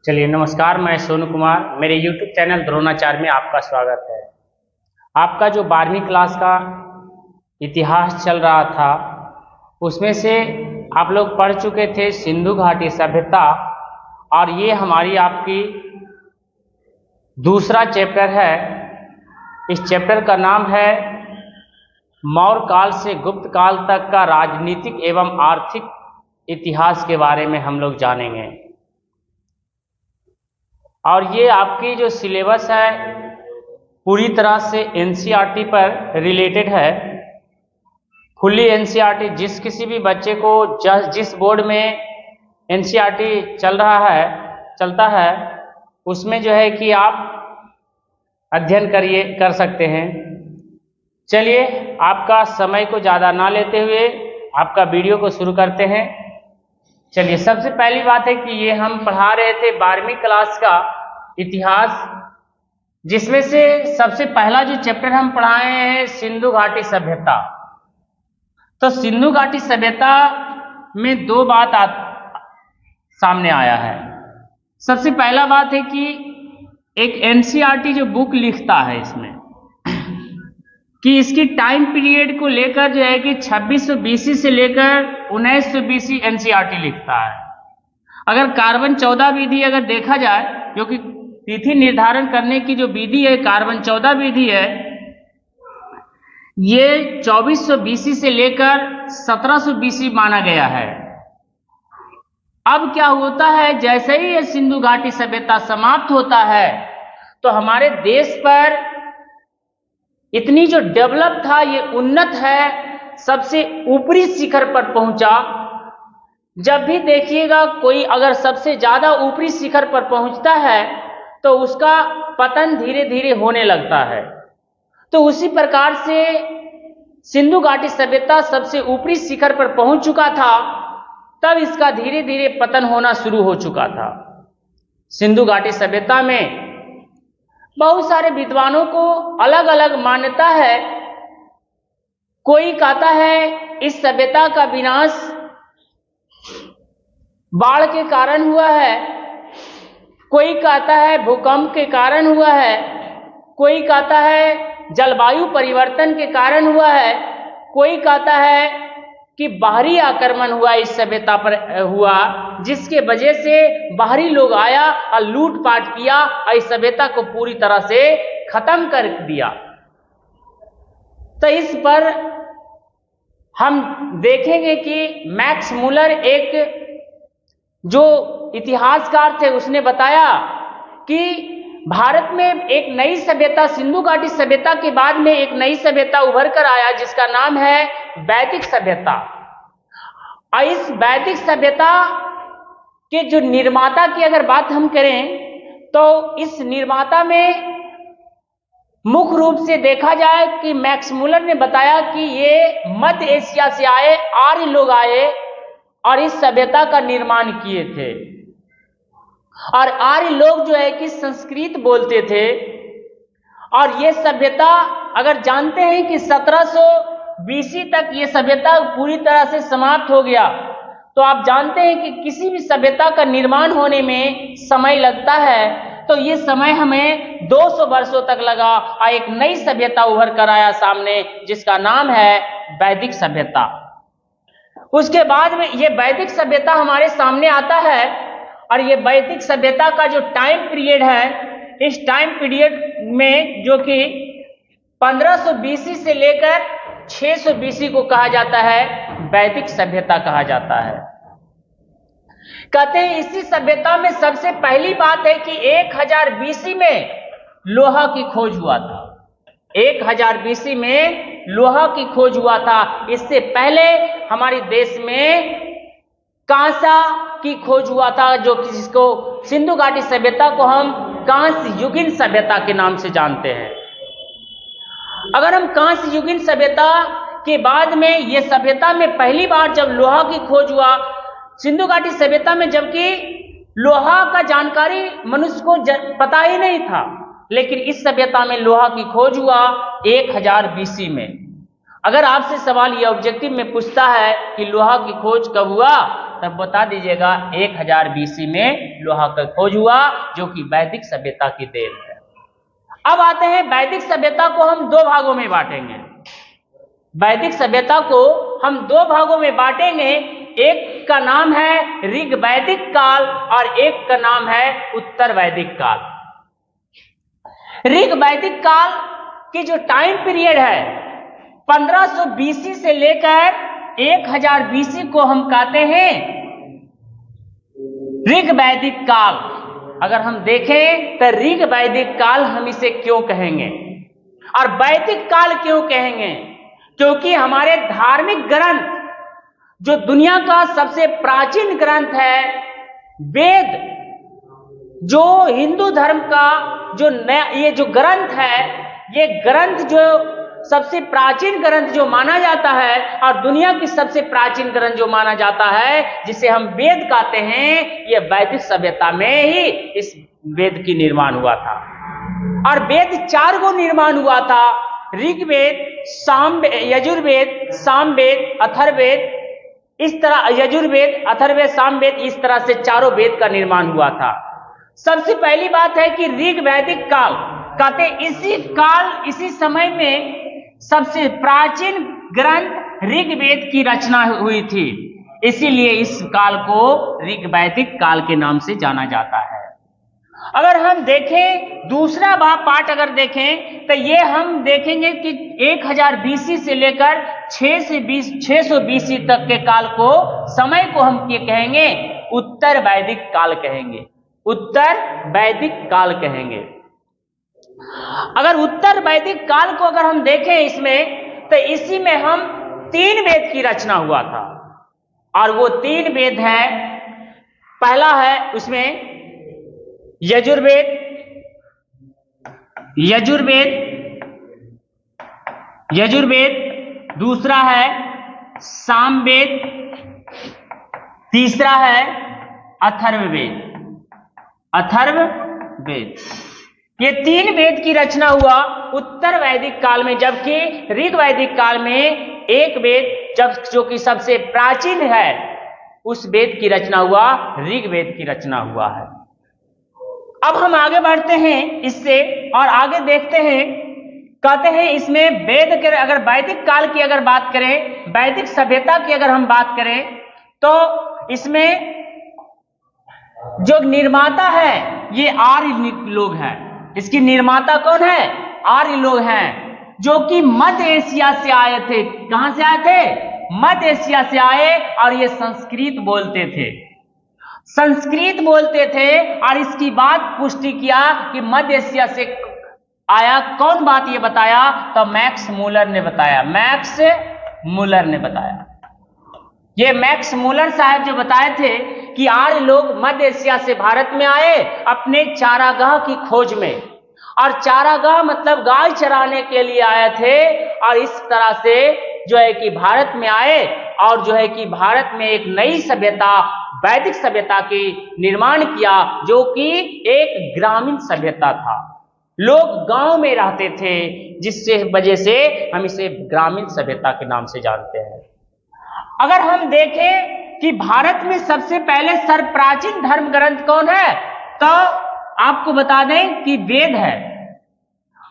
चलिए नमस्कार, मैं सोनू कुमार। मेरे YouTube चैनल द्रोणाचार्य में आपका स्वागत है। आपका जो 12वीं क्लास का इतिहास चल रहा था उसमें से आप लोग पढ़ चुके थे सिंधु घाटी सभ्यता, और ये हमारी आपकी दूसरा चैप्टर है। इस चैप्टर का नाम है मौर्य काल से गुप्त काल तक का राजनीतिक एवं आर्थिक इतिहास के बारे में हम लोग जानेंगे। और ये आपकी जो सिलेबस है पूरी तरह से एनसीईआरटी पर रिलेटेड है, फुल्ली एनसीईआरटी। जिस किसी भी बच्चे को जिस बोर्ड में एनसीईआरटी चलता है उसमें जो है कि आप अध्ययन कर सकते हैं। चलिए आपका समय को ज़्यादा ना लेते हुए आपका वीडियो को शुरू करते हैं। चलिए, सबसे पहली बात है कि ये हम पढ़ा रहे थे 12वीं क्लास का इतिहास, जिसमें से सबसे पहला जो चैप्टर हम पढ़ाए हैं सिंधु घाटी सभ्यता। तो सिंधु घाटी सभ्यता में दो बात सामने आया है। सबसे पहला बात है कि एक एनसीईआरटी जो बुक लिखता है इसमें कि इसकी टाइम पीरियड को लेकर जो है कि 2600 BC से लेकर 1900 BC एनसीईआरटी लिखता है। अगर कार्बन 14 विधि अगर देखा जाए, जो कि तिथि निर्धारण करने की जो विधि है कार्बन 14 विधि है, ये 2400 BC से लेकर 1700 BC माना गया है। अब क्या होता है, जैसे ही ये सिंधु घाटी सभ्यता समाप्त होता है तो हमारे देश पर इतनी जो डेवलप था, ये उन्नत है, सबसे ऊपरी शिखर पर पहुंचा। जब भी देखिएगा कोई अगर सबसे ज्यादा ऊपरी शिखर पर पहुंचता है तो उसका पतन धीरे धीरे होने लगता है। तो उसी प्रकार से सिंधु घाटी सभ्यता सबसे ऊपरी शिखर पर पहुंच चुका था, तब इसका धीरे धीरे पतन होना शुरू हो चुका था। सिंधु घाटी सभ्यता में बहुत सारे विद्वानों को अलग अलग मान्यता है। कोई कहता है इस सभ्यता का विनाश बाढ़ के कारण हुआ है, कोई कहता है भूकंप के कारण हुआ है, कोई कहता है जलवायु परिवर्तन के कारण हुआ है, कोई कहता है कि बाहरी आक्रमण हुआ इस सभ्यता पर हुआ, जिसके वजह से बाहरी लोग आया और लूटपाट किया और इस सभ्यता को पूरी तरह से खत्म कर दिया। तो इस पर हम देखेंगे कि मैक्स मुलर एक जो इतिहासकार थे उसने बताया कि भारत में एक नई सभ्यता, सिंधु घाटी सभ्यता के बाद में एक नई सभ्यता उभर कर आया जिसका नाम है वैदिक सभ्यता। और इस वैदिक सभ्यता के जो निर्माता की अगर बात हम करें तो इस निर्माता में मुख्य रूप से देखा जाए कि मैक्स मुलर ने बताया कि ये मध्य एशिया से आए आर्य लोग आए और इस सभ्यता का निर्माण किए थे। और आर्य लोग जो है कि संस्कृत बोलते थे। और ये सभ्यता अगर जानते हैं कि 1700 BC तक ये सभ्यता पूरी तरह से समाप्त हो गया, तो आप जानते हैं कि किसी भी सभ्यता का निर्माण होने में समय लगता है। तो ये समय हमें 200 वर्षों तक लगा और एक नई सभ्यता उभर कर आया सामने, जिसका नाम है वैदिक सभ्यता। उसके बाद में ये वैदिक सभ्यता हमारे सामने आता है, और ये वैदिक सभ्यता का जो टाइम पीरियड है, इस टाइम पीरियड में जो कि 1500 BC से लेकर 600 BC को कहा जाता है वैदिक सभ्यता कहा जाता है। कहते हैं इसी सभ्यता में सबसे पहली बात है कि 1000 BC में लोहा की खोज हुआ था। 1000 BC में लोहा की खोज हुआ था। इससे पहले हमारे देश में कांसा की खोज हुआ था, जो कि जिसको सिंधु घाटी सभ्यता को हम कांस्य युगीन सभ्यता के नाम से जानते हैं। अगर हम कांस्य युगीन सभ्यता के बाद में ये सभ्यता में पहली बार जब लोहा की खोज हुआ सिंधु घाटी सभ्यता में, जबकि लोहा का जानकारी मनुष्य को पता ही नहीं था, लेकिन इस सभ्यता में लोहा की खोज हुआ 1000 BC में। अगर आपसे सवाल ये ऑब्जेक्टिव में पूछता है कि लोहा की खोज कब हुआ, तब बता दीजिएगा 1000 BC में लोहा का खोज हुआ, जो कि वैदिक सभ्यता की देन है। अब आते हैं वैदिक सभ्यता को हम दो भागों में बांटेंगे। वैदिक सभ्यता को हम दो भागों में बांटेंगे, एक का नाम है ऋग वैदिक काल और एक का नाम है उत्तर वैदिक काल। ऋग वैदिक काल की जो टाइम पीरियड है 1500 BC से लेकर 1000 BC को हम कहते हैं ऋग वैदिक काल। अगर हम देखें तो ऋग वैदिक काल हम इसे क्यों कहेंगे और वैदिक काल क्यों कहेंगे? क्योंकि हमारे धार्मिक ग्रंथ, जो दुनिया का सबसे प्राचीन ग्रंथ है वेद, जो हिंदू धर्म का जो नया ये जो ग्रंथ है, ये ग्रंथ जो सबसे प्राचीन ग्रंथ जो माना जाता है और दुनिया की सबसे प्राचीन ग्रंथ जो माना जाता है, जिसे हम वेद कहते हैं, ये वैदिक सभ्यता में ही इस वेद की निर्माण हुआ था। और वेद 4 गो निर्माण हुआ था, ऋग्वेद, यजुर्वेद, सामवेद, अथर्ववेद, इस तरह यजुर्वेद, अथर्ववेद, सामवेद, इस तरह से चारों वेद का निर्माण हुआ था। सबसे पहली बात है कि ऋग वैदिक काल कहते इसी समय में सबसे प्राचीन ग्रंथ ऋग्वेद की रचना हुई थी, इसीलिए इस काल को ऋग वैदिक काल के नाम से जाना जाता है। अगर हम देखें दूसरा पार्ट अगर देखें तो ये हम देखेंगे कि 1000 BC से लेकर 600 BC तक के काल को, समय को हम ये कहेंगे उत्तर वैदिक काल कहेंगे, उत्तर वैदिक काल कहेंगे। अगर उत्तर वैदिक काल को अगर हम देखें इसमें, तो इसी में हम 3 वेद की रचना हुआ था और वो 3 वेद है। पहला है उसमें यजुर्वेद, दूसरा है सामवेद, तीसरा है अथर्ववेद। ये 3 वेद की रचना हुआ उत्तर वैदिक काल में, जबकि ऋग वैदिक काल में एक वेद जो कि सबसे प्राचीन है, उस वेद की रचना हुआ ऋग्वेद की रचना हुआ है। अब हम आगे बढ़ते हैं इससे और आगे देखते हैं, कहते हैं इसमें वेद के अगर वैदिक काल की अगर बात करें, वैदिक सभ्यता की अगर हम बात करें, तो इसमें जो निर्माता है ये आर्य लोग हैं। इसकी निर्माता कौन है? आर्य लोग हैं, जो कि मध्य एशिया से आए थे। कहां से आए थे? मध्य एशिया से आए और ये संस्कृत बोलते थे और इसकी बात पुष्टि किया कि मध्य एशिया से आया। कौन बात ये बताया? तो मैक्स मूलर ने बताया। ये मैक्स मूलर साहब जो बताए थे कि आर्य लोग मध्य एशिया से भारत में आए अपने चारागाह की खोज में, और चारागाह मतलब गाय चराने के लिए आए थे, और इस तरह से जो है कि भारत में आए और जो है कि भारत में एक नई सभ्यता, वैदिक सभ्यता की निर्माण किया, जो कि एक ग्रामीण सभ्यता था। लोग गांव में रहते थे, जिससे वजह से हम इसे ग्रामीण सभ्यता के नाम से जानते हैं। अगर हम देखें कि भारत में सबसे पहले सर्वप्राचीन धर्म ग्रंथ कौन है, तो आपको बता दें कि वेद है,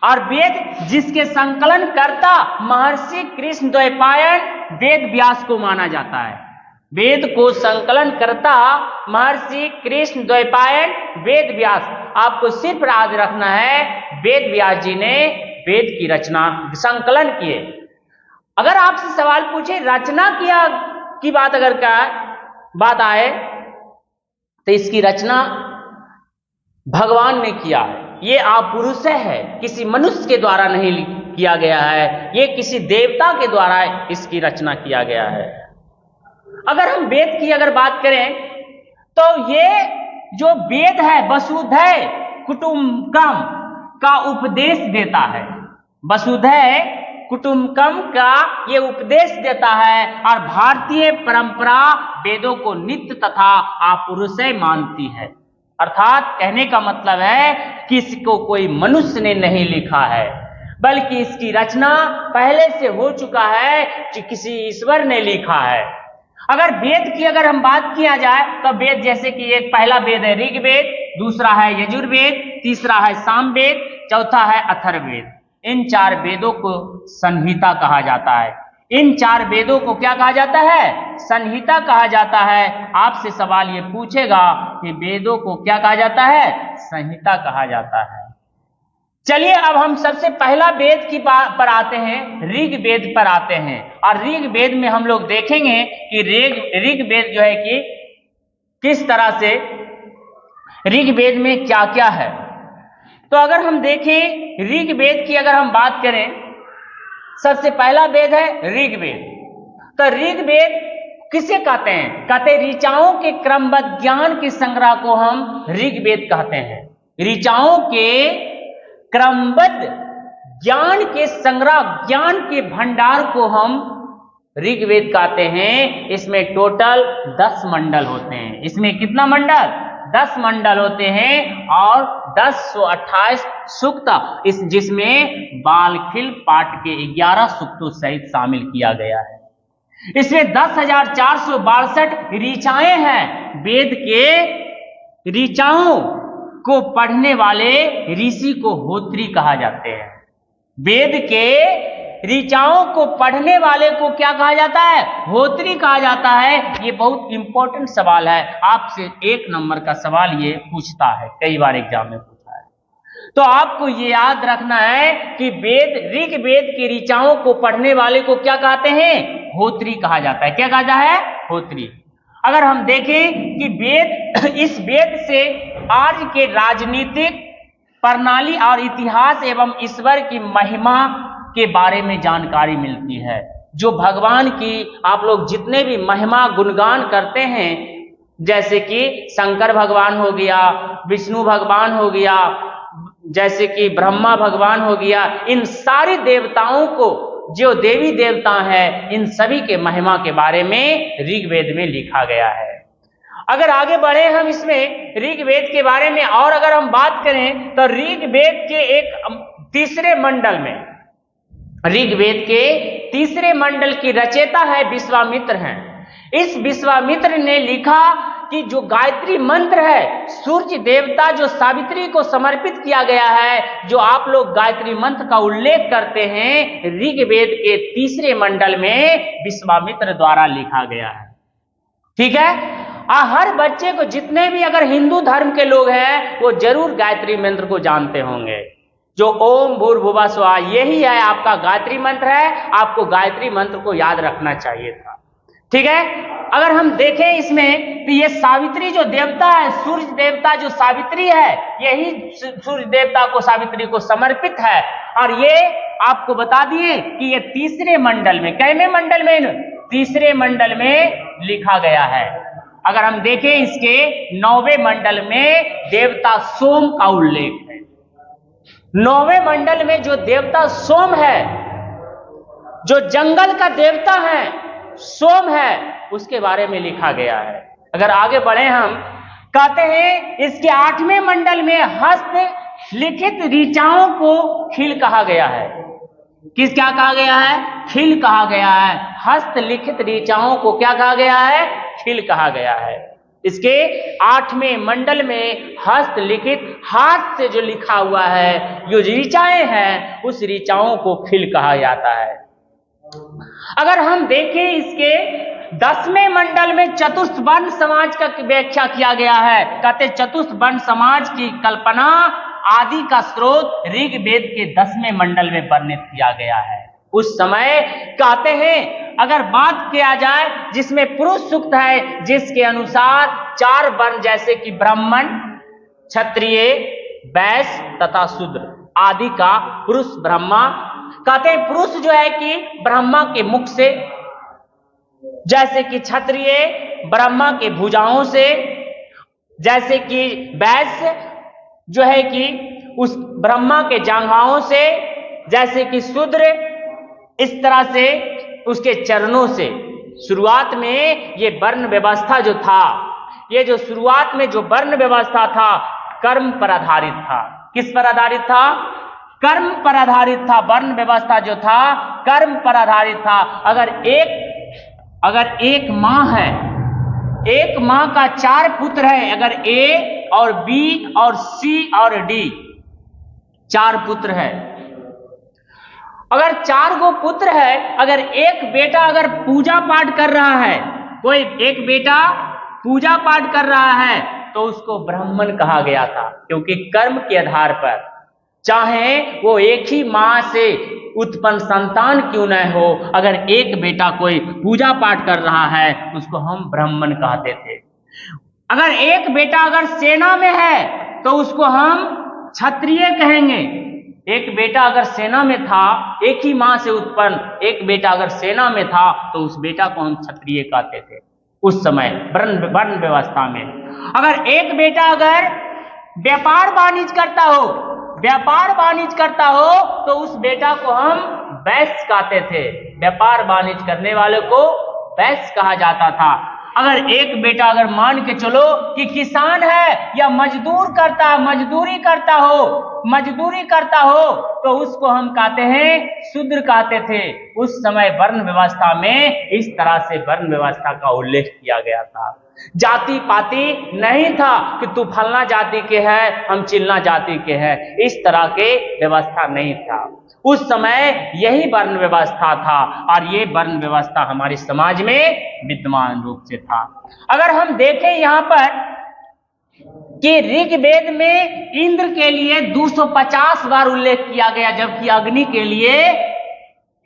और वेद जिसके संकलन कर्ता महर्षि कृष्ण द्वैपायन वेद व्यास को माना जाता है। वेद को संकलन करता महर्षि कृष्ण द्वैपायन वेद व्यास। आपको सिर्फ याद रखना है, वेद व्यास जी ने वेद की रचना संकलन किए। अगर आपसे सवाल पूछे रचना किया की बात अगर बात आए, तो इसकी रचना भगवान ने किया है। ये आपुरुष है, किसी मनुष्य के द्वारा नहीं किया गया है, ये किसी देवता के द्वारा इसकी रचना किया गया है। अगर हम वेद की अगर बात करें, तो ये जो वेद है वसुधैव कुटुंबकम का उपदेश देता है। वसुधैव कुटुंबकम का ये उपदेश देता है, और भारतीय परंपरा वेदों को नित्य तथा आपुरुषेय मानती है। अर्थात कहने का मतलब है कि इसको कोई मनुष्य ने नहीं लिखा है, बल्कि इसकी रचना पहले से हो चुका है, कि किसी ईश्वर ने लिखा है। अगर वेद की अगर हम बात किया जाए तो वेद जैसे कि एक पहला वेद है ऋग्वेद, दूसरा है यजुर्वेद, तीसरा है सामवेद, चौथा है अथर्ववेद। इन 4 वेदों को संहिता कहा जाता है। इन 4 वेदों को क्या कहा जाता है? संहिता कहा जाता है। आपसे सवाल ये पूछेगा कि वेदों को क्या कहा जाता है? संहिता कहा जाता है। चलिए अब हम सबसे पहला वेद की पर आते हैं, ऋग्वेद पर आते हैं। और ऋग्वेद में हम लोग देखेंगे कि ऋग्वेद जो है कि किस तरह से ऋग्वेद में क्या क्या है। तो अगर हम देखें ऋग्वेद की अगर हम बात करें, सबसे पहला वेद है ऋग्वेद। तो ऋग्वेद किसे कहते हैं? कहते हैं ऋचाओं के क्रमबद्ध ज्ञान के संग्रह को हम ऋग्वेद कहते हैं। ऋचाओं के क्रमबद्ध ज्ञान के संग्रह, ज्ञान के भंडार को हम ऋग्वेद कहते हैं। इसमें टोटल 10 मंडल होते हैं। इसमें कितना मंडल? 10 मंडल होते हैं और 1028 सूक्त, जिसमें बालखिल पाठ के 11 सूक्तों सहित शामिल किया गया है। इसमें 10,462 ऋचाएं हैं। वेद के ऋचाओं को पढ़ने वाले ऋषि को होत्री कहा जाते हैं। वेद के ऋचाओं को पढ़ने वाले को क्या कहा जाता है? होत्री कहा जाता है। ये बहुत इंपॉर्टेंट सवाल है, आपसे 1 नंबर का सवाल ये पूछता है, कई बार एग्जाम में पूछा है। तो आपको ये याद रखना है कि ऋग्वेद की ऋचाओं को पढ़ने वाले को क्या कहते हैं? होत्री कहा जाता है। क्या कहा है? होत्री। अगर हम देखें कि इस वेद से आज के राजनीतिक प्रणाली और इतिहास एवं ईश्वर की महिमा के बारे में जानकारी मिलती है। जो भगवान की आप लोग जितने भी महिमा गुणगान करते हैं, जैसे कि शंकर भगवान हो गया, विष्णु भगवान हो गया, जैसे कि ब्रह्मा भगवान हो गया, इन सारे देवताओं को, जो देवी देवता हैं, इन सभी के महिमा के बारे में ऋग्वेद में लिखा गया है। अगर आगे बढ़े हम इसमें ऋग्वेद के बारे में और अगर हम बात करें तो ऋग्वेद के एक तीसरे मंडल में, ऋग्वेद के तीसरे मंडल की रचयिता है विश्वामित्र हैं। इस विश्वामित्र ने लिखा कि जो गायत्री मंत्र है, सूर्य देवता जो सावित्री को समर्पित किया गया है, जो आप लोग गायत्री मंत्र का उल्लेख करते हैं, ऋग्वेद के तीसरे मंडल में विश्वामित्र द्वारा लिखा गया है। ठीक है। हर बच्चे को, जितने भी अगर हिंदू धर्म के लोग हैं, वो जरूर गायत्री मंत्र को जानते होंगे, जो ओम भूर्भुवः स्वः, यही है आपका गायत्री मंत्र है। आपको गायत्री मंत्र को याद रखना चाहिए था। ठीक है। अगर हम देखें इसमें तो ये सावित्री जो देवता है, सूर्य देवता जो सावित्री है, यही सूर्य देवता को, सावित्री को समर्पित है। और ये आपको बता दिए कि ये तीसरे मंडल में, कैमे मंडल में? तीसरे मंडल में लिखा गया है। अगर हम देखें इसके 9वें मंडल में देवता सोम का उल्लेख है। 9वें मंडल में जो देवता सोम है, जो जंगल का देवता है, सोम है, उसके बारे में लिखा गया है। अगर आगे बढ़े हम कहते हैं इसके 8वें मंडल में हस्त लिखित ऋचाओं को खिल कहा गया है। किस क्या कहा गया है? खिल कहा गया है। हस्त लिखित ऋचाओं को क्या कहा गया है? खिल कहा गया है। इसके 8वें मंडल में हस्त लिखित, हाथ से जो लिखा हुआ है, जो ऋचाएं हैं, उस ऋचाओं को खिल कहा जाता है। अगर हम देखें इसके 10वें मंडल में चतुर्थ वर्ण समाज का व्याख्या किया गया है। कहते चतुर्थ वर्ण समाज की कल्पना आदि का स्रोत ऋग्वेद के 10वें मंडल में वर्णित किया गया है। उस समय कहते हैं, अगर बात किया जाए जिसमें पुरुष सूक्त है, जिसके अनुसार 4 वर्ण जैसे कि ब्राह्मण, क्षत्रिय, वैश्य तथा शूद्र आदि का पुरुष ब्रह्मा, कहते हैं पुरुष जो है कि ब्रह्मा के मुख से, जैसे कि क्षत्रिय ब्रह्मा के भुजाओं से, जैसे कि वैश्य जो है कि उस ब्रह्मा के जांघाओं से, जैसे कि शूद्र इस तरह से उसके चरणों से। शुरुआत में ये वर्ण व्यवस्था जो था, ये जो शुरुआत में जो वर्ण व्यवस्था था, कर्म पर आधारित था। किस पर आधारित था? कर्म पर आधारित था। वर्ण व्यवस्था जो था कर्म पर आधारित था। अगर एक अगर एक माँ है, एक माँ का 4 पुत्र है, अगर ए और बी और सी और डी 4 पुत्र है, अगर 4 गो पुत्र है, अगर एक बेटा अगर पूजा पाठ कर रहा है, कोई एक बेटा पूजा पाठ कर रहा है, तो उसको ब्राह्मण कहा गया था, क्योंकि कर्म के आधार पर, चाहे वो एक ही मां से उत्पन्न संतान क्यों न हो, अगर एक बेटा कोई पूजा पाठ कर रहा है, उसको हम ब्राह्मण कहते थे। अगर एक बेटा अगर सेना में है, तो उसको हम क्षत्रिय कहेंगे। एक बेटा अगर सेना में था, एक ही मां से उत्पन्न एक बेटा अगर सेना में था, तो उस बेटा को हम क्षत्रिय कहते थे उस समय वर्ण व्यवस्था में। अगर एक बेटा अगर व्यापार वाणिज्य करता हो, व्यापार वाणिज्य करता हो, तो उस बेटा को हम वैश्य कहते थे। व्यापार वाणिज्य करने वाले को वैश्य कहा जाता था। अगर एक बेटा अगर मान के चलो कि किसान है या मजदूरी करता हो, तो उसको हम कहते हैं शूद्र कहते थे। उस समय वर्ण व्यवस्था में इस तरह से वर्ण व्यवस्था का उल्लेख किया गया था। जाति पाति नहीं था कि तू फलना जाति के है, हम चिल्ला जाति के हैं, इस तरह के व्यवस्था नहीं था। उस समय यही वर्ण व्यवस्था था, और ये वर्ण व्यवस्था हमारे समाज में विद्यमान रूप से था। अगर हम देखें यहाँ पर कि ऋग्वेद में इंद्र के लिए 250 बार उल्लेख किया गया, जबकि अग्नि के लिए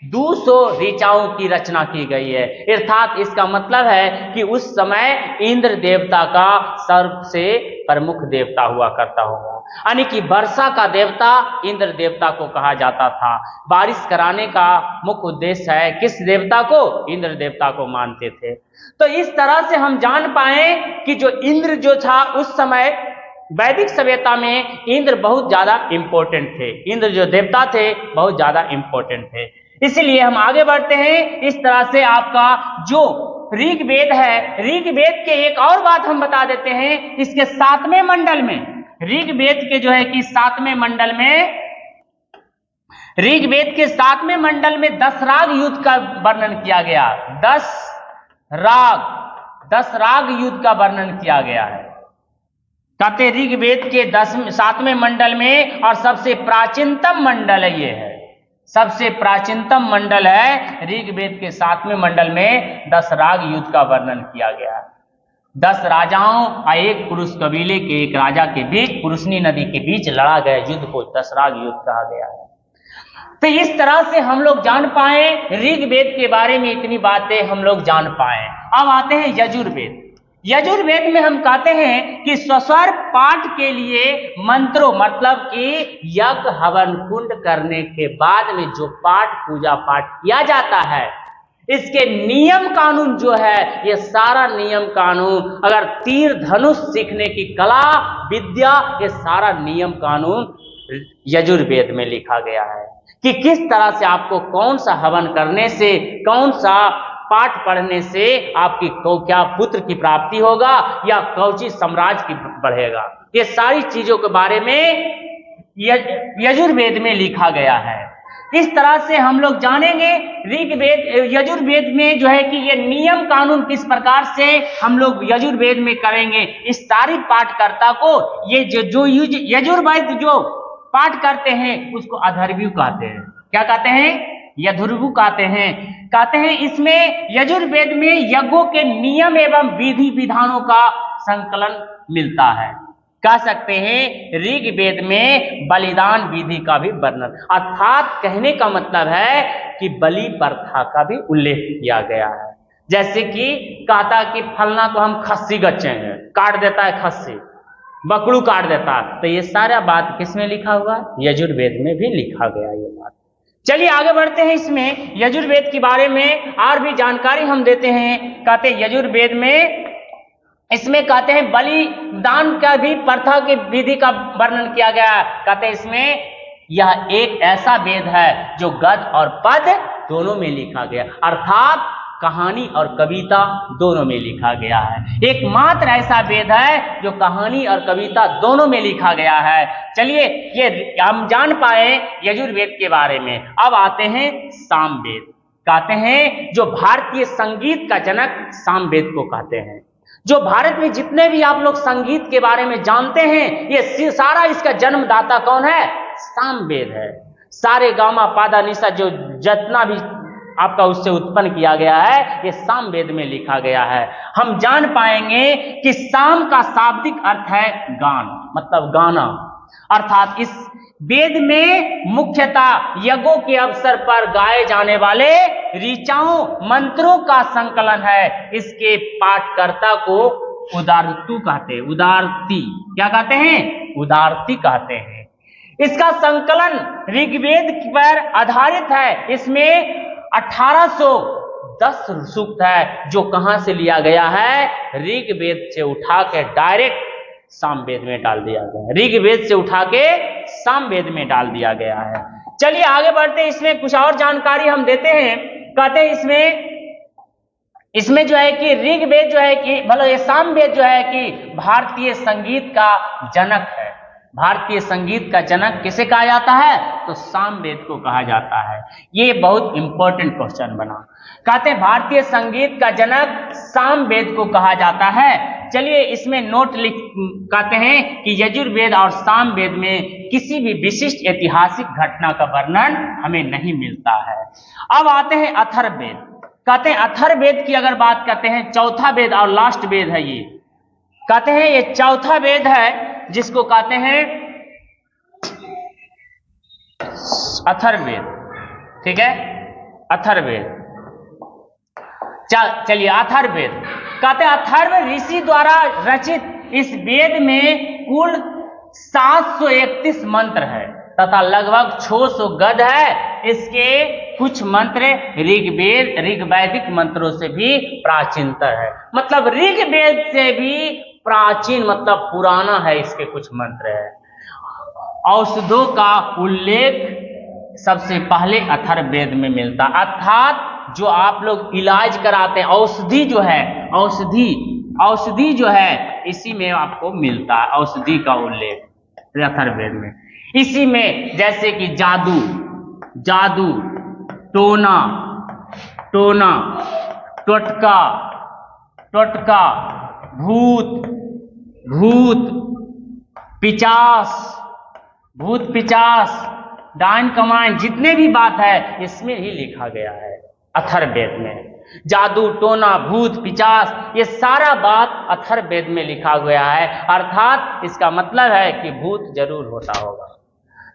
200 ऋचाओं की रचना की गई है। अर्थात इसका मतलब है कि उस समय इंद्र देवता का सबसे प्रमुख देवता हुआ करता होगा, यानी कि वर्षा का देवता इंद्र देवता को कहा जाता था। बारिश कराने का मुख्य उद्देश्य है किस देवता को? इंद्र देवता को मानते थे। तो इस तरह से हम जान पाए कि जो इंद्र जो था उस समय वैदिक सभ्यता में इंद्र बहुत ज्यादा इंपॉर्टेंट थे। इंद्र जो देवता थे बहुत ज्यादा इंपॉर्टेंट थे। इसलिए हम आगे बढ़ते हैं। इस तरह से आपका जो ऋग्वेद है, ऋग्वेद के एक और बात हम बता देते हैं, इसके 7वें मंडल में, ऋग्वेद के जो है कि 7वें मंडल में, ऋग्वेद के 7वें मंडल में 10 राग युद्ध का वर्णन किया गया। 10 राग युद्ध का वर्णन किया गया है। कहते ऋग्वेद के 7वें मंडल में, और सबसे प्राचीनतम मंडल है, ये है सबसे प्राचीनतम मंडल है ऋग्वेद के 7वें मंडल में 10 राग युद्ध का वर्णन किया गया है। 10 राजाओं और एक पुरुष कबीले के एक राजा के बीच, पुरुषनी नदी के बीच लड़ा गया युद्ध को 10 राग युद्ध कहा गया है। तो इस तरह से हम लोग जान पाए ऋग्वेद के बारे में, इतनी बातें हम लोग जान पाए। अब आते हैं यजुर्वेद। यजुर्वेद में हम कहते हैं कि स्वस्वर पाठ के लिए मंत्रों, मतलब कि यज्ञ हवन कुंड करने के बाद में जो पाठ पूजा पाठ किया जाता है, इसके नियम कानून जो है, ये सारा नियम कानून, अगर तीर धनुष सीखने की कला विद्या, ये सारा नियम कानून यजुर्वेद में लिखा गया है कि किस तरह से आपको कौन सा हवन करने से, कौन सा पाठ पढ़ने से आपकी क्या पुत्र की प्राप्ति होगा या कौची साम्राज्य की बढ़ेगा। ये सारी चीजों के बारे में यजुर्वेद में लिखा गया है। इस तरह से हम लोग जानेंगे यजुर्वेद में जो है कि ये नियम कानून किस प्रकार से हम लोग यजुर्वेद में करेंगे। इस सारी पाठकर्ता को ये जो यजुर्वेद जो पाठ करते हैं उसको अधर्व्यू कहते हैं। क्या कहते हैं? यजुर्वेद कहते हैं। इसमें यजुर्वेद में यज्ञों के नियम एवं विधि विधानों का संकलन मिलता है। कह सकते हैं ऋग्वेद में बलिदान विधि का भी वर्णन, अर्थात कहने का मतलब है कि बलि प्रथा का भी उल्लेख किया गया है। जैसे कि कहता कि फलना को हम खस्सी गचेंगे, काट देता है खस्सी, बकरू काट देता है, तो ये सारा बात किसमें लिखा हुआ? यजुर्वेद में भी लिखा गया ये बात। चलिए आगे बढ़ते हैं। इसमें यजुर्वेद के बारे में और भी जानकारी हम देते हैं। कहते हैं यजुर्वेद में, इसमें कहते हैं बलिदान का भी प्रथा की विधि का वर्णन किया गया है। कहते हैं इसमें यह एक ऐसा वेद है जो गद्य और पद्य दोनों में लिखा गया, अर्थात कहानी और कविता दोनों में लिखा गया है। एकमात्र ऐसा वेद है जो कहानी और कविता दोनों में लिखा गया है। चलिए ये हम जान पाए यजुर्वेद के बारे में। अब आते हैं सामवेद। कहते हैं जो भारतीय संगीत का जनक सामवेद को कहते हैं। जो भारत में जितने भी आप लोग संगीत के बारे में जानते हैं, ये सारा इसका जन्मदाता कौन है? सामवेद है। सारे गामा पादा निशा जो जितना भी आपका उससे उत्पन्न किया गया है, ये सामवेद में लिखा गया है। हम जान पाएंगे कि साम का शाब्दिक अर्थ है गान, मतलब गाना, अर्थात इस वेद में मुख्यतः यज्ञों के अवसर पर गाए जाने वाले ऋचाओं मंत्रों का संकलन है। इसके पाठकर्ता को उदारतु कहते हैं, उदारती क्या कहते हैं? उदारती कहते हैं। इसका संकलन ऋग्वेद पर आधारित है। इसमें 1810 सूक्त है, जो कहां से लिया गया है? ऋग्वेद से उठा के डायरेक्ट सामवेद में डाल दिया गया है। ऋग्वेद से उठा के सामवेद में डाल दिया गया है। चलिए आगे बढ़ते हैं, इसमें कुछ और जानकारी हम देते हैं। कहते हैं इसमें जो है कि ऋग्वेद जो है कि मतलब ये सामवेद जो है कि भारतीय संगीत का जनक है। भारतीय संगीत का जनक किसे कहा जाता है? तो सामवेद को कहा जाता है। ये बहुत इंपॉर्टेंट क्वेश्चन बना। कहते हैं भारतीय संगीत का जनक सामवेद को कहा जाता है। चलिए इसमें नोट कहते हैं कि यजुर्वेद और सामवेद में किसी भी विशिष्ट ऐतिहासिक घटना का वर्णन हमें नहीं मिलता है। अब आते हैं अथर्ववेद। कहते हैं अथर्ववेद की अगर बात करते हैं, चौथा वेद और लास्ट वेद है ये। कहते हैं ये चौथा वेद है जिसको कहते हैं अथर्ववेद। ठीक है, अथर्ववेद। चलिए अथर्ववेद। कहते हैं अथर्व ऋषि द्वारा रचित इस वेद में कुल 731 मंत्र है तथा लगभग 600 गद है। इसके कुछ मंत्र ऋग्वैदिक मंत्रों से भी प्राचीनतर है। मतलब ऋग्वेद से भी प्राचीन मतलब पुराना है। इसके कुछ मंत्र है। औषधों का उल्लेख सबसे पहले अथर्ववेद में मिलता, अर्थात जो आप लोग इलाज कराते हैं, औषधि जो है, औषधि जो है इसी में आपको मिलता है। औषधि का उल्लेख अथर्ववेद में इसी में, जैसे कि जादू, टोना, टोटका, भूत पिचास, डायन कमाइन, जितने भी बात है इसमें ही लिखा गया है अथर्ववेद में। जादू, टोना, भूत पिचास, ये सारा बात अथर्ववेद में लिखा गया है। अर्थात इसका मतलब है कि भूत जरूर होता होगा।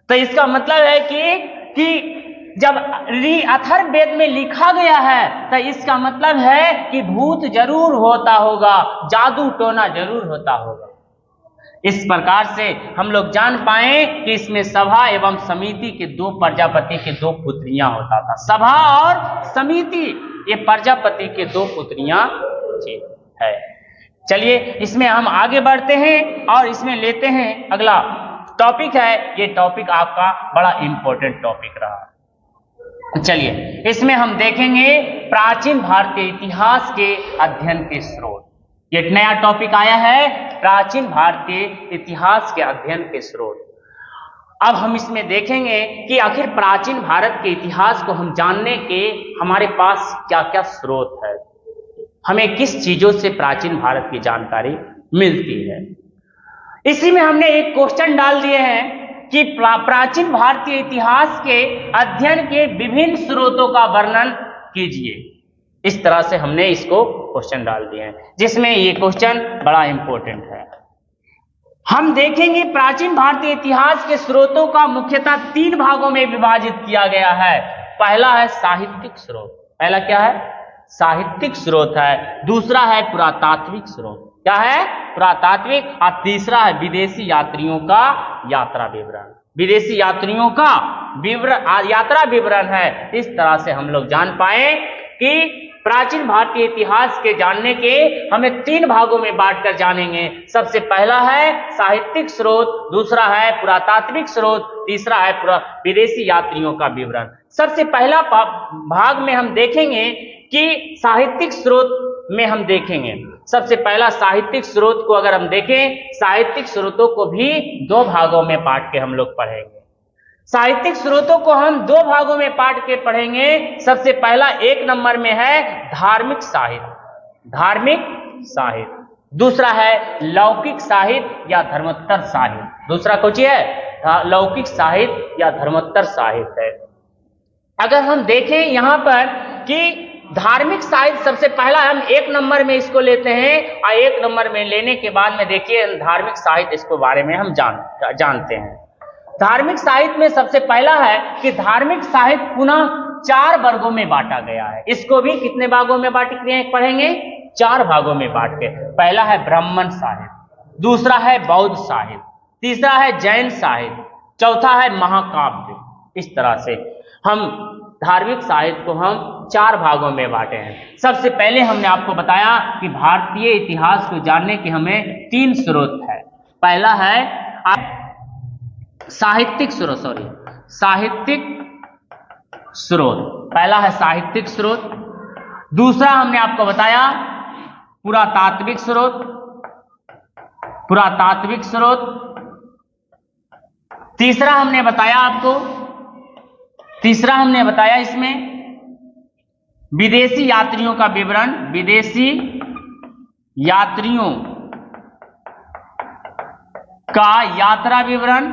तो इसका मतलब है कि जब अथर्ववेद में लिखा गया है तो इसका मतलब है कि भूत जरूर होता होगा, जादू टोना जरूर होता होगा। इस प्रकार से हम लोग जान पाए कि इसमें सभा एवं समिति के दो प्रजापति के दो पुत्रियां होता था। सभा और समिति, ये प्रजापति के दो पुत्रियां है। चलिए इसमें हम आगे बढ़ते हैं और इसमें लेते हैं अगला टॉपिक है। ये टॉपिक आपका बड़ा इंपॉर्टेंट टॉपिक रहा। चलिए इसमें हम देखेंगे प्राचीन भारतीय इतिहास के अध्ययन के स्रोत। ये नया टॉपिक आया है, प्राचीन भारतीय इतिहास के अध्ययन के स्रोत। अब हम इसमें देखेंगे कि आखिर प्राचीन भारत के इतिहास को हम जानने के हमारे पास क्या क्या स्रोत है, हमें किस चीजों से प्राचीन भारत की जानकारी मिलती है। इसी में हमने एक क्वेश्चन डाल दिए हैं कि प्राचीन भारतीय इतिहास के अध्ययन के विभिन्न स्रोतों का वर्णन कीजिए। इस तरह से हमने इसको क्वेश्चन डाल दिए हैं, जिसमें ये क्वेश्चन बड़ा इंपॉर्टेंट है। हम देखेंगे प्राचीन भारतीय इतिहास के स्रोतों का मुख्यतः 3 भागों में विभाजित किया गया है। पहला है साहित्यिक स्रोत। पहला क्या है? साहित्यिक स्रोत है। दूसरा है पुरातात्विक स्रोत। क्या है? पुरातात्विक। और तीसरा है विदेशी यात्रियों का यात्रा विवरण। विदेशी यात्रियों का यात्रा विवरण है। इस तरह से हम लोग जान पाए कि प्राचीन भारतीय इतिहास के जानने के हमें 3 भागों में बांटकर जानेंगे। सबसे पहला है साहित्यिक स्रोत, दूसरा है पुरातात्विक स्रोत, तीसरा है विदेशी यात्रियों का विवरण। सबसे पहला भाग में हम देखेंगे कि साहित्यिक स्रोत में हम देखेंगे। सबसे पहला साहित्यिक स्रोत को अगर हम देखें, साहित्यिक स्रोतों को भी 2 भागों में बांट के हम लोग पढ़ेंगे। साहित्यिक स्रोतों को हम दो भागों में बांट के पढ़ेंगे। सबसे पहला 1 नंबर में है धार्मिक साहित्य, धार्मिक साहित्य। दूसरा है लौकिक साहित्य या धर्मोत्तर साहित्य। दूसरा कुछ है लौकिक साहित्य या धर्मोत्तर साहित्य है। अगर हम देखें यहां पर कि धार्मिक साहित्य सबसे पहला हम 1 नंबर में इसको लेते हैं, और 1 नंबर में लेने के बाद में देखिए धार्मिक साहित्य इसको बारे में हम जानते हैं। धार्मिक साहित्य में सबसे पहला है कि धार्मिक साहित्य पुनः 4 वर्गों में बांटा गया है। इसको भी कितने भागों में पढ़ेंगे? 4 भागों में बांट के। पहला है ब्राह्मण साहित्य, दूसरा है बौद्ध साहित्य, तीसरा है जैन साहित्य, चौथा है महाकाव्य। इस तरह से हम धार्मिक साहित्य को हम 4 भागों में बांटे हैं। सबसे पहले हमने आपको बताया कि भारतीय इतिहास को जानने के हमें 3 स्रोत है। पहला है साहित्यिक स्रोत, पहला है साहित्यिक स्रोत। दूसरा हमने आपको बताया पुरातात्विक स्रोत। तीसरा हमने बताया इसमें विदेशी यात्रियों का विवरण, विदेशी यात्रियों का यात्रा विवरण,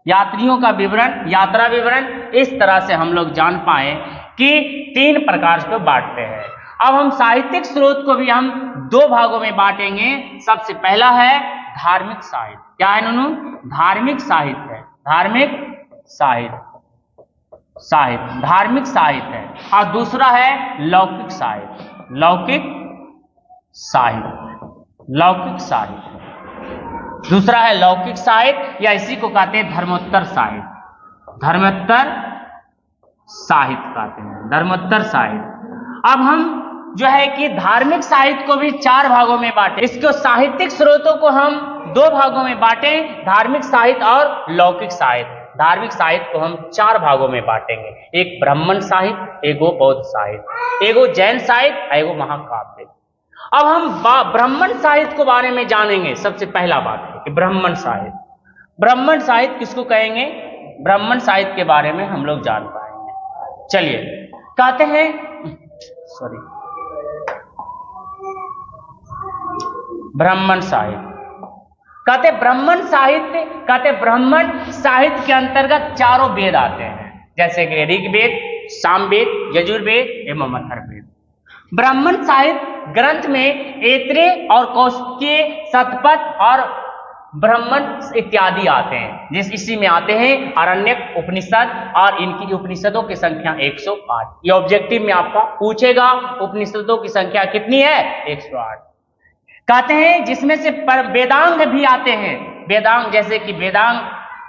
यात्रा विवरण। इस तरह से हम लोग जान पाए कि 3 प्रकार से बांटते हैं। अब हम साहित्यिक स्रोत को भी हम 2 भागों में बांटेंगे। सबसे पहला है धार्मिक साहित्य। क्या है नूनू? धार्मिक साहित्य है, धार्मिक साहित्य है। और दूसरा है लौकिक साहित्य। दूसरा है लौकिक साहित्य या इसी को कहते हैं धर्मोत्तर साहित्य कहते हैं। अब हम जो है कि धार्मिक साहित्य को भी 4 भागों में बांटे। इसको साहित्यिक स्रोतों को हम 2 भागों में बांटे, धार्मिक साहित्य और लौकिक साहित्य। धार्मिक साहित्य को हम 4 भागों में बांटेंगे, एक ब्राह्मण साहित्य, एगो बौद्ध साहित्य, एगो जैन साहित्य, एगो महाकाव्य। अब हम ब्राह्मण साहित्य के बारे में जानेंगे। सबसे पहला बात है कि ब्राह्मण साहित्य किसको कहेंगे? ब्राह्मण साहित्य के बारे में हम लोग जान पाएंगे। चलिए कहते हैं ब्राह्मण साहित्य के अंतर्गत 4 वेद आते हैं, जैसे कि ऋग्वेद, सामवेद, यजुर्वेद एवं अथर्ववेद। ब्राह्मण साहित्य ग्रंथ में ऐत्रेय और कौशिकीय, शतपथ और ब्राह्मण इत्यादि आते हैं। इसी में आते हैं आरण्यक उपनिषद, और इनकी उपनिषदों की संख्या 108। ये ऑब्जेक्टिव में आपका पूछेगा उपनिषदों की संख्या कितनी है? 108 कहते हैं। जिसमें से वेदांग भी आते हैं। वेदांग जैसे कि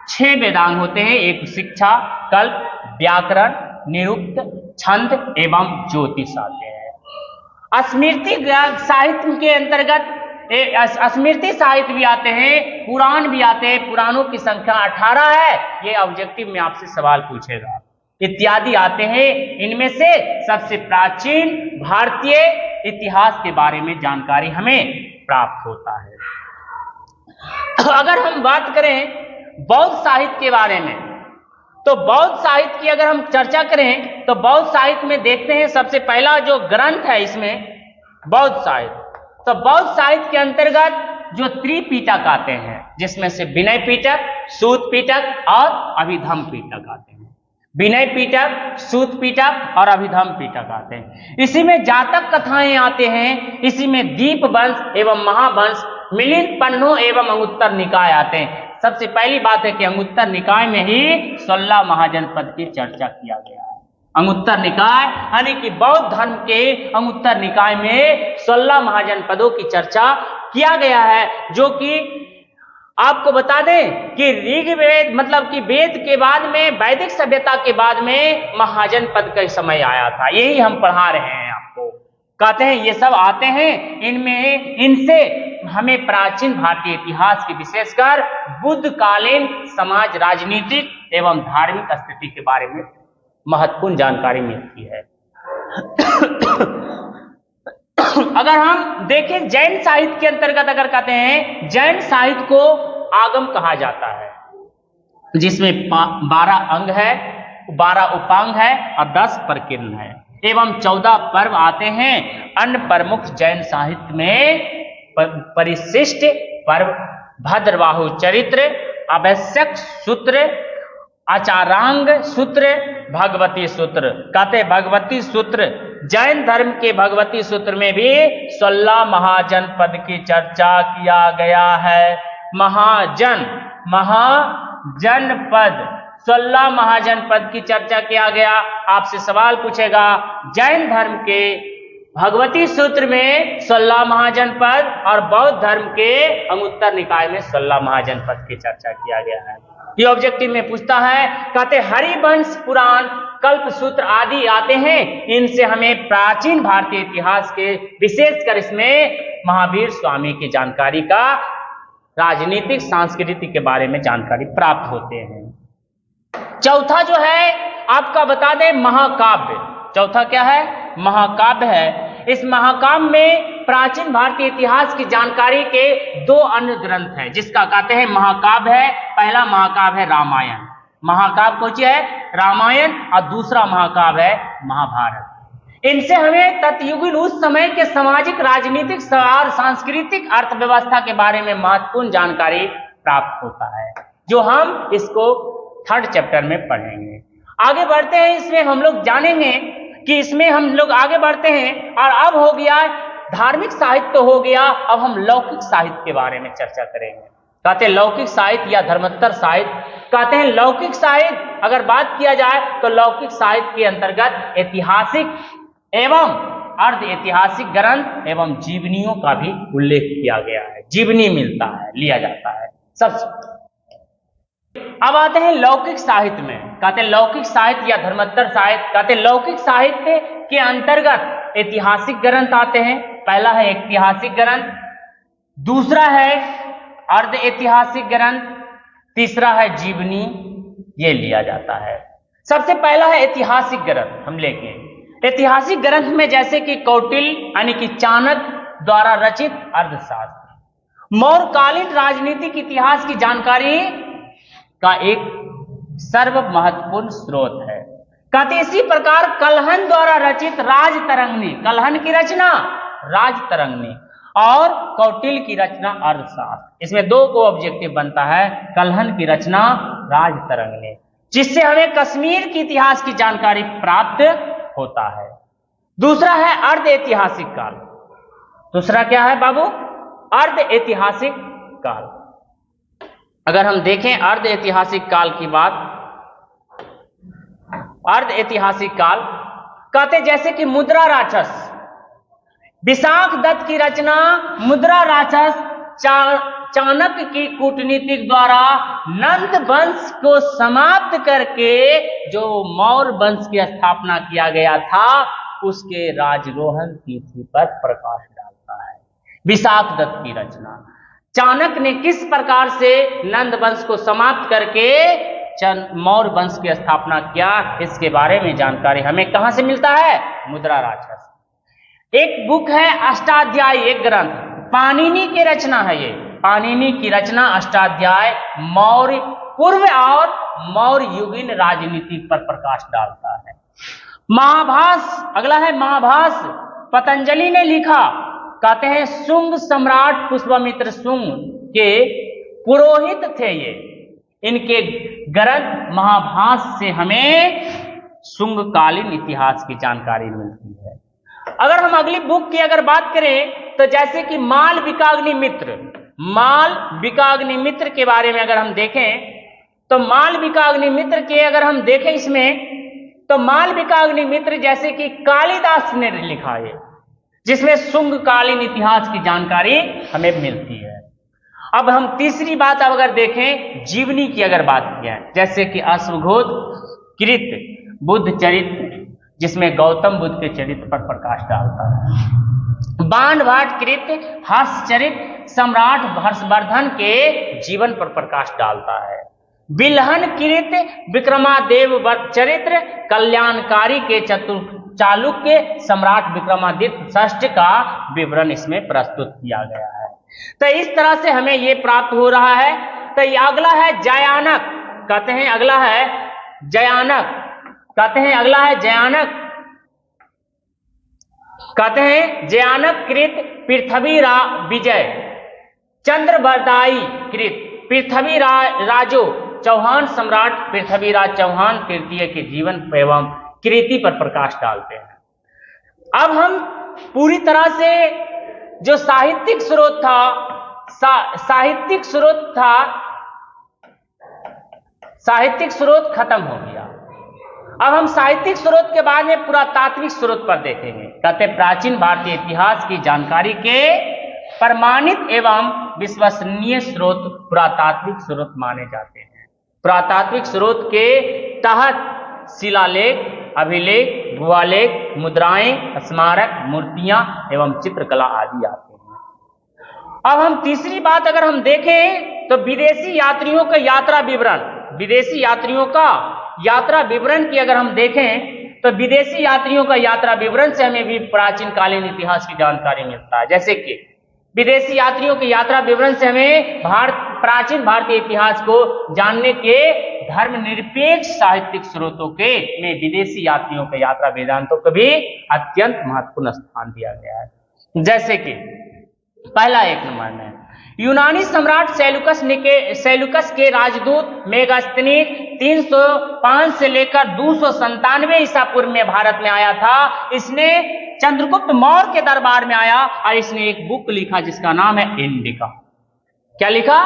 6 वेदांग होते हैं। एक शिक्षा, कल्प, व्याकरण, निरुक्त, छंद एवं ज्योतिष आते हैं। स्मृति साहित्य के अंतर्गत स्मृति साहित्य भी आते हैं, पुराण भी आते हैं। पुराणों की संख्या 18 है। ये ऑब्जेक्टिव में आपसे सवाल पूछेगा। इत्यादि आते हैं। इनमें से सबसे प्राचीन भारतीय इतिहास के बारे में जानकारी हमें प्राप्त होता है। अगर हम बात करें बौद्ध साहित्य के बारे में, तो बौद्ध साहित्य की अगर हम चर्चा करें तो बौद्ध साहित्य में देखते हैं सबसे पहला जो ग्रंथ है इसमें बौद्ध साहित्य। तो बौद्ध साहित्य के अंतर्गत जो त्रिपिटक आते हैं, जिसमें से विनय पिटक, सूत पिटक और अभिधम पिटक आते हैं। विनय पिटक, सूत पिटक और अभिधम पिटक आते हैं। इसी में जातक कथाएं आते हैं। इसी में दीप वंश एवं महावंश, मिलिंद पन्नो एवं अंगुत्तर निकाय आते हैं। सबसे पहली बात है कि अंगुत्तर निकाय में ही 16 महाजनपद की चर्चा किया गया है। अंगुत्तर निकाय यानी कि बौद्ध धर्म के अंगुत्तर निकाय में 16 महाजनपदों की चर्चा किया गया है। जो कि आपको बता दें कि ऋग्वेद मतलब कि वेद के बाद में, वैदिक सभ्यता के बाद में महाजनपद का समय आया था। यही हम पढ़ा रहे हैं आपको। कहते हैं ये सब आते हैं। इनसे हमें प्राचीन भारतीय इतिहास की विशेषकर बुद्धकालीन समाज, राजनीतिक एवं धार्मिक स्थिति के बारे में महत्वपूर्ण जानकारी मिलती है। अगर हम देखें जैन साहित्य के अंतर्गत, अगर कहते हैं जैन साहित्य को आगम कहा जाता है, जिसमें 12 अंग है, 12 उपांग है और 10 प्रकीर्ण है एवं 14 पर्व आते हैं। अन्य प्रमुख जैन साहित्य में परिशिष्ट पर्व भद्रबाहु चरित्र, आवश्यक सूत्र, आचारांग सूत्र, भगवती सूत्र। कहते भगवती सूत्र, जैन धर्म के भगवती सूत्र में भी 16 महाजनपद की चर्चा किया गया है। महाजनपद 16 महाजनपद की चर्चा किया गया। आपसे सवाल पूछेगा, जैन धर्म के भगवती सूत्र में 16 महाजनपद और बौद्ध धर्म के अंगुत्तर निकाय में 16 महाजनपद की चर्चा किया गया है। ये ऑब्जेक्टिव में पूछता है। कहते हरिवंश पुराण, कल्प सूत्र आदि आते हैं। इनसे हमें प्राचीन भारतीय इतिहास के, विशेषकर इसमें महावीर स्वामी की जानकारी का, राजनीतिक सांस्कृतिक के बारे में जानकारी प्राप्त होते हैं। चौथा जो है आपका बता दें, महाकाव्य। चौथा क्या है? महाकाव्य है। इस महाकाव्य में प्राचीन भारतीय इतिहास की जानकारी के 2 अन्य ग्रंथ हैं, जिसका कहते हैं महाकाव्य है। पहला महाकाव्य है रामायण, महाकाव्य कौन सी है? रामायण। और दूसरा महाकाव्य है महाभारत। इनसे हमें तत्युगीन उस समय के सामाजिक, राजनीतिक और सांस्कृतिक अर्थव्यवस्था के बारे में महत्वपूर्ण जानकारी प्राप्त होता है, जो हम इसको 3rd चैप्टर में पढ़ेंगे। आगे बढ़ते हैं, इसमें हम लोग जानेंगे कि इसमें हम लोग आगे बढ़ते हैं। और अब हो गया धार्मिक साहित्य तो हो गया, अब हम लौकिक साहित्य के बारे में चर्चा करेंगे। कहते हैं लौकिक साहित्य या धर्मोत्तर साहित्य। कहते हैं लौकिक साहित्य अगर बात किया जाए तो लौकिक साहित्य के अंतर्गत ऐतिहासिक एवं अर्ध ऐतिहासिक ग्रंथ एवं जीवनियों का भी उल्लेख किया गया है। जीवनी मिलता है, लिया जाता है सबसे। अब आते हैं लौकिक साहित्य में। कहते हैं लौकिक साहित्य या धर्मोत्तर साहित्य। कहते हैं लौकिक साहित्य के अंतर्गत ऐतिहासिक ग्रंथ आते हैं। पहला है ऐतिहासिक ग्रंथ, दूसरा है अर्ध ऐतिहासिक ग्रंथ, तीसरा है जीवनी, ये लिया जाता है। सबसे पहला है ऐतिहासिक ग्रंथ। हम लेंगे ऐतिहासिक ग्रंथ में जैसे कि कौटिल्य यानी कि चाणक्य द्वारा रचित अर्थशास्त्र, मौर्यकालीन राजनीतिक इतिहास की जानकारी का एक सर्व महत्वपूर्ण स्रोत है। कहते इसी प्रकार कलहन द्वारा रचित राजतरंगिणी, कलहन की रचना राजतरंगिणी और कौटिल्य की रचना अर्थशास्त्र, इसमें 2 को ऑब्जेक्टिव बनता है। कलहन की रचना राजतरंगिणी, जिससे हमें कश्मीर की इतिहास की जानकारी प्राप्त होता है। दूसरा है अर्ध ऐतिहासिक काल। दूसरा क्या है बाबू? अर्ध ऐतिहासिक काल। अगर हम देखें अर्ध ऐतिहासिक काल की बात, अर्ध ऐतिहासिक काल कहते जैसे कि मुद्रा राक्षस, विशाख दत्त की रचना मुद्रा राक्षस चाणक्य की कूटनीतिक द्वारा नंद वंश को समाप्त करके जो मौर्य वंश की स्थापना किया गया था, उसके राजरोहण तिथि पर प्रकाश डालता है। विशाख दत्त की रचना, चाणक्य ने किस प्रकार से नंद वंश को समाप्त करके मौर्य वंश की स्थापना किया, इसके बारे में जानकारी हमें कहां से मिलता है? मुद्रा राक्षस। एक बुक है अष्टाध्यायी, एक ग्रंथ, पाणिनि की रचना है। ये पाणिनि की रचना अष्टाध्याय मौर्य पूर्व और मौर्य युगीन राजनीति पर प्रकाश डालता है। महाभास, अगला है महाभास, पतंजलि ने लिखा। कहते हैं शुंग सम्राट पुष्यमित्र शुंग के पुरोहित थे ये। इनके ग्रंथ महाभास से हमें शुंगकालीन इतिहास की जानकारी मिलती है। अगर हम अगली बुक की अगर बात करें तो जैसे कि मालविकाग्निमित्र, मालविकाग्निमित्र के बारे में अगर हम देखें तो मालविकाग्निमित्र के अगर हम देखें इसमें तो मालविकाग्निमित्र जैसे कि कालिदास ने लिखा है, जिसमें शुंगकालीन इतिहास की जानकारी हमें मिलती है। अब हम तीसरी बात अब अगर देखें जीवनी की अगर बात की है, जैसे कि अश्वघोष कृत बुद्ध चरित्र, जिसमें गौतम बुद्ध के चरित्र पर प्रकाश डालता है। बाणभट्ट कृत हर्षचरित सम्राट हर्षवर्धन के जीवन पर प्रकाश डालता है। बिल्हन कृत विक्रमादेव चरित्र कल्याणकारी के चालुक्य सम्राट विक्रमादित्य षष्ठ का विवरण इसमें प्रस्तुत किया गया है। तो इस तरह से हमें यह प्राप्त हो रहा है तो ये अगला है जयानक, कहते हैं अगला है जयानक, कहते हैं अगला है जयानक, कहते हैं जयानक कृत पृथ्वी विजय चंद्रबरदाई कृत पृथ्वी राजो चौहान सम्राट पृथ्वीराज चौहान तृतीय के जीवन एवं कृति पर प्रकाश डालते हैं। अब हम पूरी तरह से जो साहित्यिक स्रोत था, साहित्यिक स्रोत खत्म हो गया। अब हम साहित्यिक स्रोत के बाद में पुरातात्विक स्रोत पर देखेंगे। कहते प्राचीन भारतीय इतिहास की जानकारी के प्रमाणित एवं विश्वसनीय स्रोत पुरातात्विक स्रोत माने जाते हैं। पुरातात्विक स्रोत के तहत शिलालेख, अभिलेख, गुहालेख, मुद्राएं, स्मारक, मूर्तियां एवं चित्रकला आदि आते हैं। अब हम तीसरी बात अगर हम देखें तो विदेशी यात्रियों का यात्रा विवरण, विदेशी यात्रियों का यात्रा विवरण की अगर हम देखें तो विदेशी यात्रियों का यात्रा विवरण से हमें भी प्राचीन कालीन इतिहास की जानकारी मिलता है। जैसे कि विदेशी यात्रियों की यात्रा विवरण से हमें प्राचीन भारतीय इतिहास को जानने के धर्मनिरपेक्ष साहित्यिक स्रोतों के में विदेशी यात्रियों के यात्रा वेदांतों को भी अत्यंत महत्वपूर्ण स्थान दिया गया है। जैसे कि पहला 1 नंबर में यूनानी सम्राट सेल्यूकस के राजदूत मेगास्थनीज 305 से लेकर 297 ईसा पूर्व में भारत में आया था। इसने चंद्रगुप्त मौर्य के दरबार में आया और इसने एक बुक लिखा जिसका नाम है इंडिका। क्या लिखा?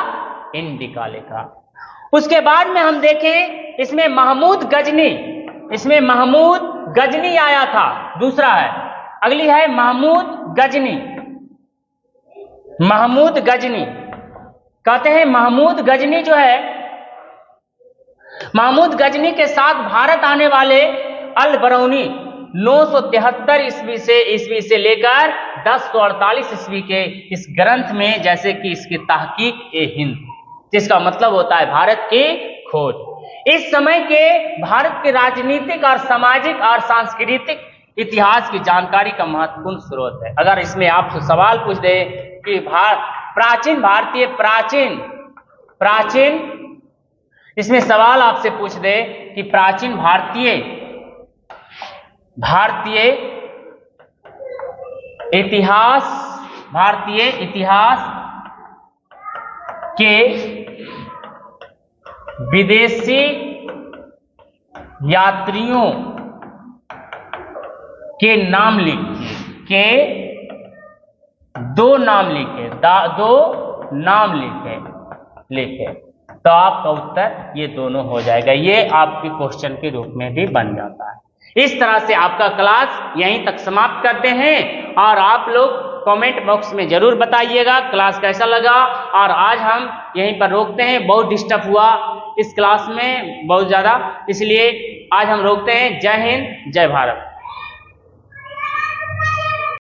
इंडिका लिखा। उसके बाद में हम देखें इसमें महमूद गजनी आया था। दूसरा है, अगली है महमूद गजनी। कहते हैं महमूद गजनी जो है, महमूद गजनी के साथ भारत आने वाले अल बरौनी 973 ईस्वी से लेकर 1048 ईस्वी के इस ग्रंथ में, जैसे कि इसकी तहकीक-ए-हिंद, जिसका मतलब होता है भारत की खोज, इस समय के भारत के राजनीतिक और सामाजिक और सांस्कृतिक इतिहास की जानकारी का महत्वपूर्ण स्रोत है। अगर इसमें आपसे सवाल पूछ दे कि इसमें सवाल आपसे पूछ दे कि प्राचीन भारतीय इतिहास के विदेशी यात्रियों के नाम लिखे, दो नाम लिखे तो आपका उत्तर ये दोनों हो जाएगा। ये आपके क्वेश्चन के रूप में भी बन जाता है। इस तरह से आपका क्लास यहीं तक समाप्त करते हैं और आप लोग कमेंट बॉक्स में जरूर बताइएगा क्लास कैसा लगा। और आज हम यहीं पर रोकते हैं, बहुत डिस्टर्ब हुआ इस क्लास में बहुत ज़्यादा, इसलिए आज हम रोकते हैं। जय हिंद, जय भारत।